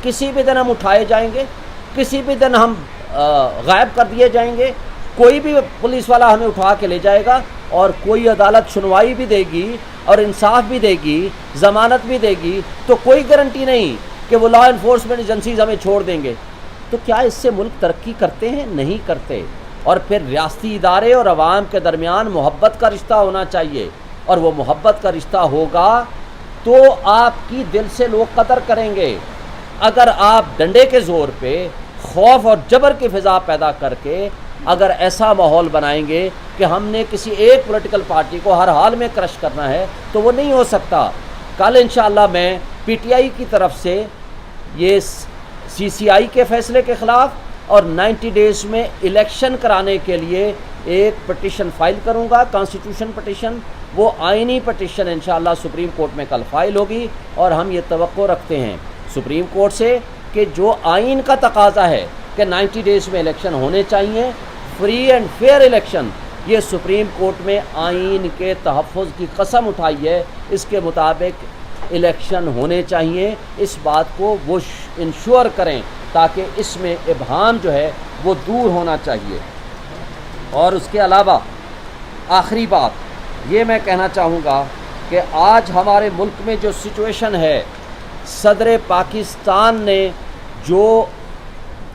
کسی بھی دن ہم اٹھائے جائیں گے، کسی بھی دن ہم غائب کر دیے جائیں گے، کوئی بھی پولیس والا ہمیں اٹھا کے لے جائے گا، اور کوئی عدالت سنوائی بھی دے گی اور انصاف بھی دے گی، ضمانت بھی دے گی، تو کوئی گارنٹی نہیں کہ وہ لا انفورسمنٹ ایجنسیز ہمیں چھوڑ دیں گے۔ تو کیا اس سے ملک ترقی کرتے ہیں؟ نہیں کرتے۔ اور پھر ریاستی ادارے اور عوام کے درمیان محبت کا رشتہ ہونا چاہیے، اور وہ محبت کا رشتہ ہوگا تو آپ کی دل سے لوگ قدر کریں گے۔ اگر آپ ڈنڈے کے زور پہ خوف اور جبر کی فضا پیدا کر کے اگر ایسا ماحول بنائیں گے کہ ہم نے کسی ایک پولیٹیکل پارٹی کو ہر حال میں کرش کرنا ہے، تو وہ نہیں ہو سکتا۔ کل انشاءاللہ میں پی ٹی آئی کی طرف سے یہ سی سی آئی کے فیصلے کے خلاف اور 90 ڈیز میں الیکشن کرانے کے لیے ایک پٹیشن فائل کروں گا، کانسٹیٹیوشن پٹیشن۔ وہ آئینی پٹیشن انشاءاللہ سپریم کورٹ میں کل فائل ہوگی، اور ہم یہ توقع رکھتے ہیں سپریم کورٹ سے کہ جو آئین کا تقاضا ہے کہ 90 ڈیز میں الیکشن ہونے چاہیے، فری اینڈ فیئر الیکشن، یہ سپریم کورٹ میں آئین کے تحفظ کی قسم اٹھائی ہے، اس کے مطابق الیکشن ہونے چاہیے۔ اس بات کو وہ انشور کریں تاکہ اس میں ابہام جو ہے وہ دور ہونا چاہیے۔ اور اس کے علاوہ آخری بات یہ میں کہنا چاہوں گا کہ آج ہمارے ملک میں جو سچویشن ہے، صدر پاکستان نے جو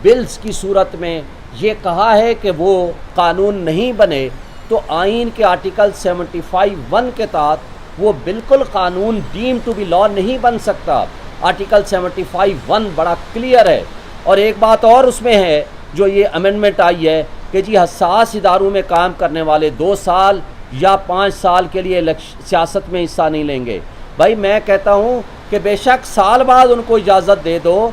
بلز کی صورت میں یہ کہا ہے کہ وہ قانون نہیں بنے، تو آئین کے آرٹیکل 75(1) کے تحت وہ بالکل قانون ڈیم ٹو بی لا نہیں بن سکتا۔ آرٹیکل 75(1) بڑا کلیئر ہے۔ اور ایک بات اور اس میں ہے جو یہ امینڈمنٹ آئی ہے کہ جی حساس اداروں میں کام کرنے والے 2 سال یا 5 سال کے لیے سیاست میں حصہ نہیں لیں گے۔ بھائی میں کہتا ہوں کہ بے شک سال بعد ان کو اجازت دے دو،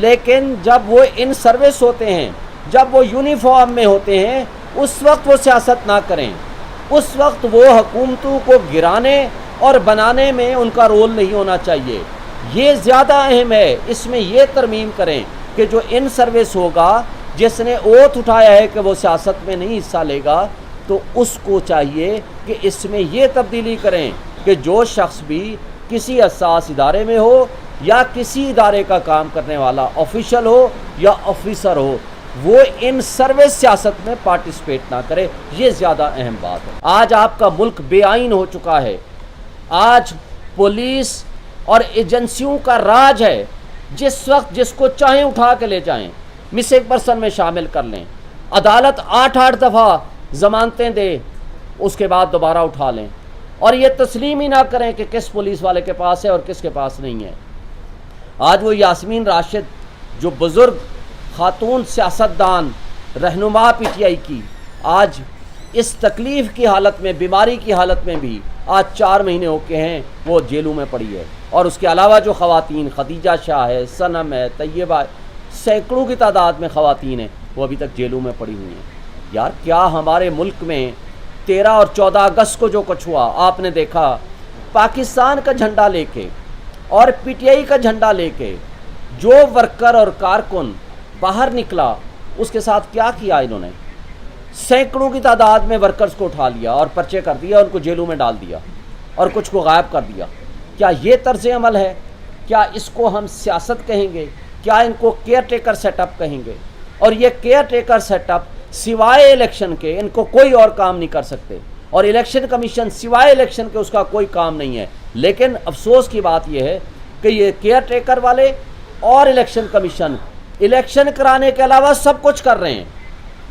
لیکن جب وہ ان سروس ہوتے ہیں، جب وہ یونیفارم میں ہوتے ہیں، اس وقت وہ سیاست نہ کریں۔ اس وقت وہ حکومتوں کو گرانے اور بنانے میں ان کا رول نہیں ہونا چاہیے۔ یہ زیادہ اہم ہے، اس میں یہ ترمیم کریں کہ جو ان سروس ہوگا، جس نے اوتھ اٹھایا ہے کہ وہ سیاست میں نہیں حصہ لے گا، تو اس کو چاہیے کہ اس میں یہ تبدیلی کریں کہ جو شخص بھی کسی حساس ادارے میں ہو یا کسی ادارے کا کام کرنے والا آفیشل ہو یا آفیسر ہو، وہ ان سروس سیاست میں پارٹیسپیٹ نہ کرے۔ یہ زیادہ اہم بات ہے۔ آج آپ کا ملک بے آئین ہو چکا ہے۔ آج پولیس اور ایجنسیوں کا راج ہے، جس وقت جس کو چاہیں اٹھا کے لے جائیں، مسنگ پرسن میں شامل کر لیں، عدالت 8 دفعہ ضمانتیں دے، اس کے بعد دوبارہ اٹھا لیں، اور یہ تسلیم ہی نہ کریں کہ کس پولیس والے کے پاس ہے اور کس کے پاس نہیں ہے۔ آج وہ یاسمین راشد جو بزرگ خاتون سیاستدان رہنما پی ٹی آئی کی، آج اس تکلیف کی حالت میں، بیماری کی حالت میں بھی آج 4 مہینے ہو کے ہیں وہ جیلوں میں پڑی ہے۔ اور اس کے علاوہ جو خواتین، خدیجہ شاہ ہے، صنم ہے، طیبہ، سینکڑوں کی تعداد میں خواتین ہیں، وہ ابھی تک جیلوں میں پڑی ہوئی ہیں۔ یار کیا ہمارے ملک میں 13 اور 14 اگست کو جو کچھ ہوا، آپ نے دیکھا، پاکستان کا جھنڈا لے کے اور پی ٹی آئی کا جھنڈا لے کے جو ورکر اور کارکن باہر نکلا، اس کے ساتھ کیا کیا انہوں نے؟ سینکڑوں کی تعداد میں ورکرز کو اٹھا لیا اور پرچے کر دیا، ان کو جیلوں میں ڈال دیا اور کچھ کو غائب کر دیا۔ کیا یہ طرز عمل ہے؟ کیا اس کو ہم سیاست کہیں گے؟ کیا ان کو کیئر ٹیکر سیٹ اپ کہیں گے؟ اور یہ کیئر ٹیکر سیٹ اپ سوائے الیکشن کے ان کو کوئی اور کام نہیں کر سکتے، اور الیکشن کمیشن سوائے الیکشن کے اس کا کوئی کام نہیں ہے۔ لیکن افسوس کی بات یہ ہے کہ یہ کیئر ٹیکر والے اور الیکشن کمیشن الیکشن کرانے کے علاوہ سب کچھ کر رہے ہیں۔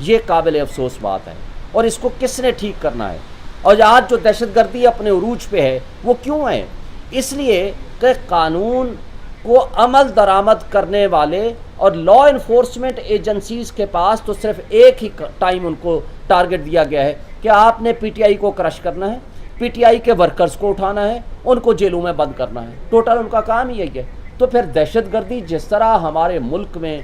یہ قابل افسوس بات ہے، اور اس کو کس نے ٹھیک کرنا ہے؟ اور آج جو دہشت گردی اپنے عروج پہ ہے وہ کیوں ہے؟ اس لیے کہ قانون کو عمل درآمد کرنے والے اور لا انفورسمنٹ ایجنسیز کے پاس تو صرف ایک ہی ٹائم ان کو ٹارگٹ دیا گیا ہے کہ آپ نے پی ٹی آئی کو کرش کرنا ہے، پی ٹی آئی کے ورکرز کو اٹھانا ہے، ان کو جیلوں میں بند کرنا ہے۔ ٹوٹل ان کا کام ہی یہی ہے۔ تو پھر دہشت گردی جس طرح ہمارے ملک میں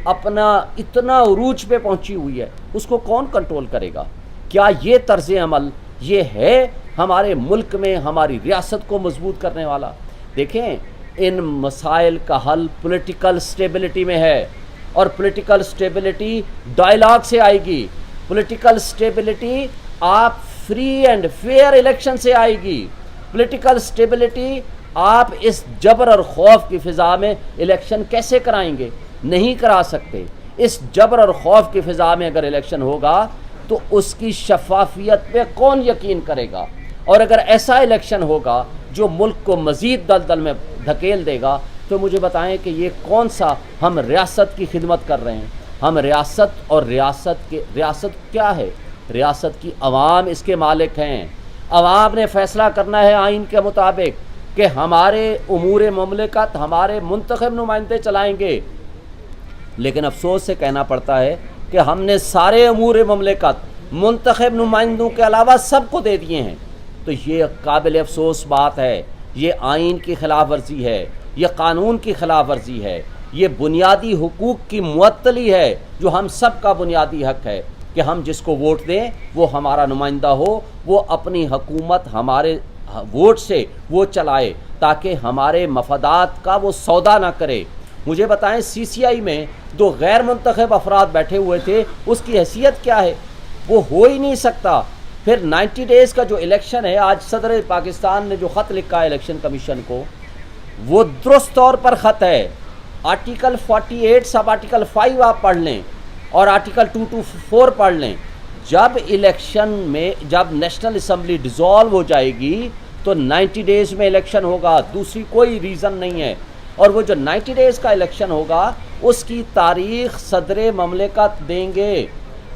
اپنا اتنا عروج پہ پہنچی ہوئی ہے، اس کو کون کنٹرول کرے گا؟ کیا یہ طرز عمل یہ ہے ہمارے ملک میں ہماری ریاست کو مضبوط کرنے والا؟ دیکھیں، ان مسائل کا حل پولیٹیکل سٹیبلٹی میں ہے، اور پولیٹیکل سٹیبلٹی ڈائلاگ سے آئے گی۔ پولیٹیکل سٹیبلٹی آپ فری اینڈ فیئر الیکشن سے آئے گی۔ پولیٹیکل سٹیبلٹی آپ اس جبر اور خوف کی فضا میں الیکشن کیسے کرائیں گے؟ نہیں کرا سکتے۔ اس جبر اور خوف کی فضا میں اگر الیکشن ہوگا تو اس کی شفافیت پہ کون یقین کرے گا؟ اور اگر ایسا الیکشن ہوگا جو ملک کو مزید دلدل میں دھکیل دے گا تو مجھے بتائیں کہ یہ کون سا ہم ریاست کی خدمت کر رہے ہیں؟ ہم ریاست کیا ہے؟ ریاست کی عوام اس کے مالک ہیں۔ عوام نے فیصلہ کرنا ہے آئین کے مطابق کہ ہمارے امور مملکت ہمارے منتخب نمائندے چلائیں گے، لیکن افسوس سے کہنا پڑتا ہے کہ ہم نے سارے امور مملکت منتخب نمائندوں کے علاوہ سب کو دے دیے ہیں۔ تو یہ قابل افسوس بات ہے، یہ آئین کی خلاف ورزی ہے، یہ قانون کی خلاف ورزی ہے، یہ بنیادی حقوق کی معطلی ہے جو ہم سب کا بنیادی حق ہے کہ ہم جس کو ووٹ دیں وہ ہمارا نمائندہ ہو، وہ اپنی حکومت ہمارے ووٹ سے وہ چلائے تاکہ ہمارے مفادات کا وہ سودا نہ کرے۔ مجھے بتائیں سی سی آئی میں 2 غیر منتخب افراد بیٹھے ہوئے تھے، اس کی حیثیت کیا ہے؟ وہ ہو ہی نہیں سکتا۔ پھر 90 ڈیز کا جو الیکشن ہے، آج صدر پاکستان نے جو خط لکھا ہے الیکشن کمیشن کو، وہ درست طور پر خط ہے۔ آرٹیکل 48 سب آرٹیکل 5 آپ پڑھ لیں اور آرٹیکل 224 پڑھ لیں۔ جب الیکشن میں جب نیشنل اسمبلی ڈیزالو ہو جائے گی تو 90 ڈیز میں الیکشن ہوگا، دوسری کوئی ریزن نہیں ہے۔ اور وہ جو 90 ڈیز کا الیکشن ہوگا اس کی تاریخ صدر مملکت دیں گے،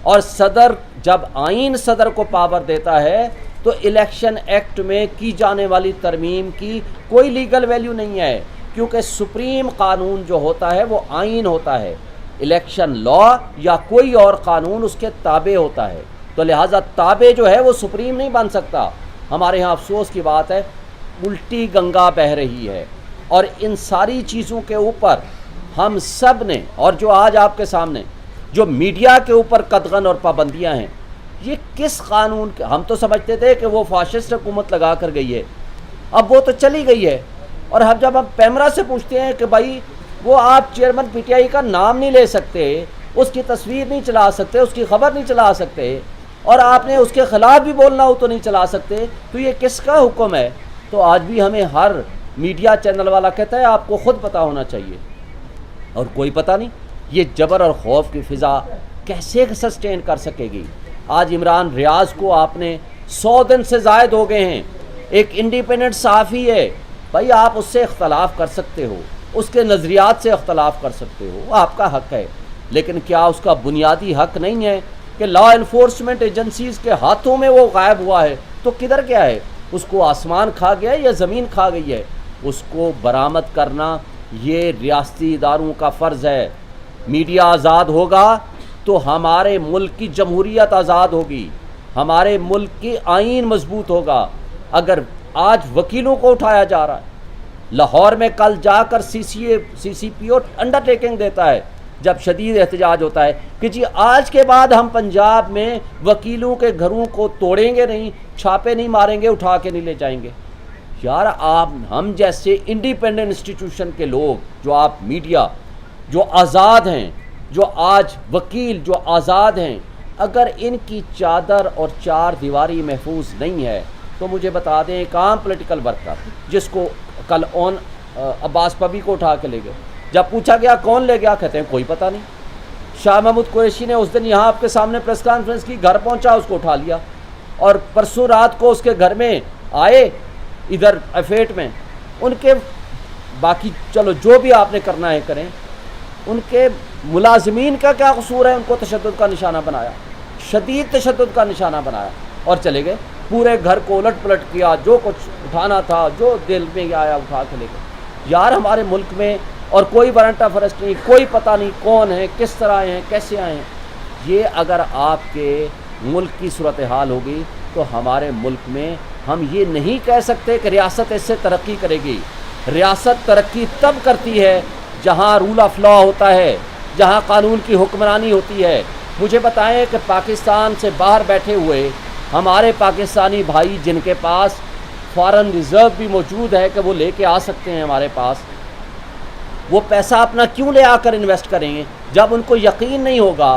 اور صدر جب آئین صدر کو پاور دیتا ہے تو الیکشن ایکٹ میں کی جانے والی ترمیم کی کوئی لیگل ویلیو نہیں ہے، کیونکہ سپریم قانون جو ہوتا ہے وہ آئین ہوتا ہے، الیکشن لا یا کوئی اور قانون اس کے تابع ہوتا ہے، تو لہٰذا تابع جو ہے وہ سپریم نہیں بن سکتا۔ ہمارے ہاں افسوس کی بات ہے، الٹی گنگا بہہ رہی ہے، اور ان ساری چیزوں کے اوپر ہم سب نے، اور جو آج آپ کے سامنے جو میڈیا کے اوپر قدغن اور پابندیاں ہیں، یہ کس قانون کے؟ ہم تو سمجھتے تھے کہ وہ فاشسٹ حکومت لگا کر گئی ہے، اب وہ تو چلی گئی ہے، اور جب ہم پیمرا سے پوچھتے ہیں کہ بھائی وہ آپ چیئرمین پی ٹی آئی کا نام نہیں لے سکتے، اس کی تصویر نہیں چلا سکتے، اس کی خبر نہیں چلا سکتے، اور آپ نے اس کے خلاف بھی بولنا ہو تو نہیں چلا سکتے، تو یہ کس کا حکم ہے؟ تو آج بھی ہمیں ہر میڈیا چینل والا کہتا ہے آپ کو خود پتہ ہونا چاہیے، اور کوئی پتہ نہیں۔ یہ جبر اور خوف کی فضا کیسے سسٹین کر سکے گی؟ آج عمران ریاض کو آپ نے 100 دن سے زائد ہو گئے ہیں، ایک انڈیپینڈنٹ صحافی ہے، بھائی آپ اس سے اختلاف کر سکتے ہو، اس کے نظریات سے اختلاف کر سکتے ہو، وہ آپ کا حق ہے، لیکن کیا اس کا بنیادی حق نہیں ہے کہ لا انفورسمنٹ ایجنسیز کے ہاتھوں میں وہ غائب ہوا ہے تو کدھر گیا ہے؟ اس کو آسمان کھا گیا یا زمین کھا گئی ہے؟ اس کو برآمد کرنا یہ ریاستی اداروں کا فرض ہے۔ میڈیا آزاد ہوگا تو ہمارے ملک کی جمہوریت آزاد ہوگی، ہمارے ملک کی آئین مضبوط ہوگا۔ اگر آج وکیلوں کو اٹھایا جا رہا ہے، لاہور میں کل جا کر سی سی پی او انڈر ٹیکنگ دیتا ہے جب شدید احتجاج ہوتا ہے کہ جی آج کے بعد ہم پنجاب میں وکیلوں کے گھروں کو توڑیں گے نہیں، چھاپے نہیں ماریں گے، اٹھا کے نہیں لے جائیں گے۔ یار آپ ہم جیسے انڈیپینڈنٹ انسٹیٹیوشن کے لوگ، جو آپ میڈیا جو آزاد ہیں، جو آج وکیل جو آزاد ہیں، اگر ان کی چادر اور 4 دیواری محفوظ نہیں ہے تو مجھے بتا دیں ایک عام پولیٹیکل ورکر جس کو کل عباس پبی کو اٹھا کے لے گئے، جب پوچھا گیا کون لے گیا، کہتے ہیں کوئی پتہ نہیں۔ شاہ محمود قریشی نے اس دن یہاں آپ کے سامنے پریس کانفرنس کی، گھر پہنچا اس کو اٹھا لیا، اور پرسوں رات کو اس کے گھر میں آئے ادھر ایفیٹ میں، ان کے باقی چلو جو بھی آپ نے کرنا ہے کریں، ان کے ملازمین کا کیا قصور ہے؟ ان کو تشدد کا نشانہ بنایا، شدید تشدد کا نشانہ بنایا، اور چلے گئے، پورے گھر کو الٹ پلٹ کیا، جو کچھ اٹھانا تھا جو دل میں آیا اٹھا کے لے گئے۔ یار ہمارے ملک میں اور کوئی وارنٹ آف ارسٹ نہیں، کوئی پتہ نہیں کون ہے، کس طرح آئے ہیں، کیسے آئے ہیں۔ یہ اگر آپ کے ملک کی صورتحال ہوگی تو ہمارے ملک میں ہم یہ نہیں کہہ سکتے کہ ریاست اس سے ترقی کرے گی۔ ریاست ترقی تب کرتی ہے جہاں رول آف لا ہوتا ہے، جہاں قانون کی حکمرانی ہوتی ہے۔ مجھے بتائیں کہ پاکستان سے باہر بیٹھے ہوئے ہمارے پاکستانی بھائی جن کے پاس فارن ریزرو بھی موجود ہے کہ وہ لے کے آ سکتے ہیں ہمارے پاس، وہ پیسہ اپنا کیوں لے آ کر انویسٹ کریں گے جب ان کو یقین نہیں ہوگا